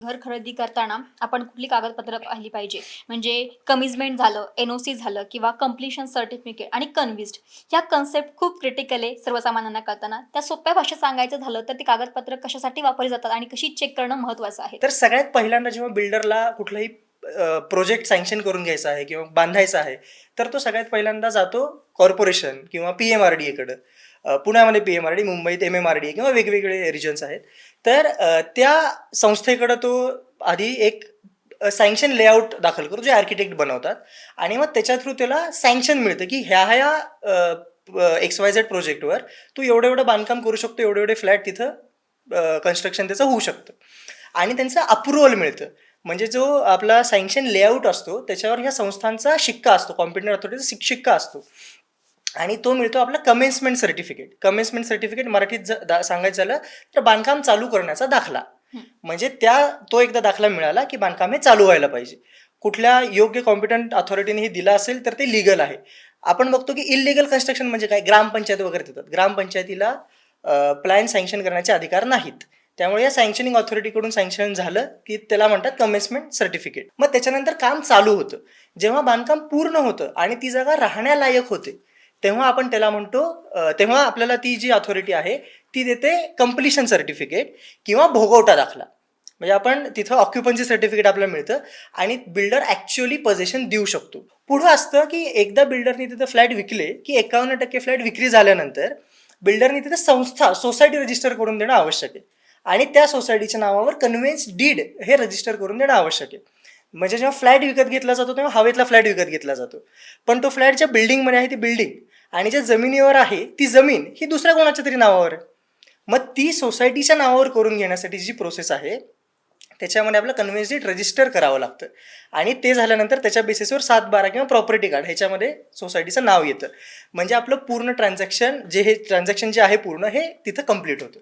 घर खरेदी करताना आपण कुठली कागदपत्र पाहिली पाहिजे? म्हणजे कमिटमेंट झालं, एन-ओ-सी झालं किंवा कंप्लीशन सर्टिफिकेट आणि कन्विस्ड. ह्या कन्सेप्ट खूप क्रिटिकल आहे सर्वसामान्यांना कळताना. त्या सोप्या भाषेत सांगायचं झालं तर ती कागदपत्र कशासाठी वापरली जातात आणि कशी चेक करणं महत्त्वाचं आहे? तर सगळ्यात पहिल्यांदा जेव्हा बिल्डरला कुठलाही प्रोजेक्ट सँक्शन करून घ्यायचा आहे किंवा बांधायचा आहे, तर तो सगळ्यात पहिल्यांदा जातो कॉर्पोरेशन किंवा पी-एम-आर-डी-एकडं. पुण्यामध्ये पी-एम-आर-डी, मुंबईत एम-एम-आर-डी किंवा वेगवेगळे रिजन्स आहेत. तर त्या संस्थेकडं तो आधी एक सँक्शन लेआउट दाखल करतो, जे आर्किटेक्ट बनवतात आणि मग त्याच्या थ्रू त्याला सँक्शन मिळतं, की ह्या XYZ प्रोजेक्टवर तू एवढं बांधकाम करू शकतो, एवढे फ्लॅट तिथं कन्स्ट्रक्शन त्याचं होऊ शकतं आणि त्यांचं अप्रुव्हल मिळतं. म्हणजे जो आपला सँक्शन लेआउट असतो त्याच्यावर ह्या संस्थांचा शिक्का असतो, कॉम्पिटंट अथॉरिटीचा शिक्का असतो आणि तो मिळतो आपला कमेन्समेंट सर्टिफिकेट. कमेन्समेंट सर्टिफिकेट मराठीत सांगायचं झालं तर बांधकाम चालू करण्याचा दाखला. म्हणजे तो एकदा दाखला मिळाला की बांधकाम हे चालू व्हायला पाहिजे. कुठल्या योग्य कॉम्पिटंट अथॉरिटीने हे दिलं असेल तर ते लिगल आहे. आपण बघतो की इलिगल कन्स्ट्रक्शन म्हणजे काय, ग्रामपंचायत वगैरे देतात. ग्रामपंचायतीला प्लॅन सँक्शन करण्याचे अधिकार नाहीत. त्यामुळे या सँक्शनिंग ऑथॉरिटीकडून सँक्शन झालं की त्याला म्हणतात कमेन्समेंट सर्टिफिकेट. मग त्याच्यानंतर काम चालू होतं. जेव्हा बांधकाम पूर्ण होतं आणि ती जागा राहण्यालायक होते, तेव्हा आपण त्याला म्हणतो, तेव्हा आपल्याला ती जी अथॉरिटी आहे ती देते कंप्लिशन सर्टिफिकेट किंवा भोगवटा दाखला. म्हणजे आपण तिथं ऑक्युपन्सी सर्टिफिकेट आपल्याला मिळतं आणि बिल्डर ॲक्च्युअली पोझिशन देऊ शकतो. पुढं असतं की एकदा बिल्डरने तिथं फ्लॅट विकले की 51% फ्लॅट विक्री झाल्यानंतर बिल्डरने तिथं सोसायटी रजिस्टर करून देणं आवश्यक आहे आणि त्या सोसायटीच्या नावावर कन्व्हेन्स डीड हे रजिस्टर करून देणं आवश्यक आहे. म्हणजे जेव्हा फ्लॅट विकत घेतला जातो तेव्हा हवेतला फ्लॅट विकत घेतला जातो, पण तो फ्लॅट ज्या बिल्डिंगमध्ये आहे ती बिल्डिंग आणि ज्या जमिनीवर आहे ती जमीन ही दुसऱ्या कोणाच्या तरी नावावर आहे. मग ती सोसायटीच्या नावावर करून घेण्यासाठी जी प्रोसेस आहे त्याच्यामध्ये आपलं कन्व्हेन्स डीड रजिस्टर करावं लागतं आणि ते झाल्यानंतर त्याच्या बेसिसवर 7/12 किंवा प्रॉपर्टी कार्ड ह्याच्यामध्ये सोसायटीचं नाव येतं. म्हणजे आपलं पूर्ण ट्रान्झॅक्शन जे आहे पूर्ण हे तिथं कम्प्लीट होतं.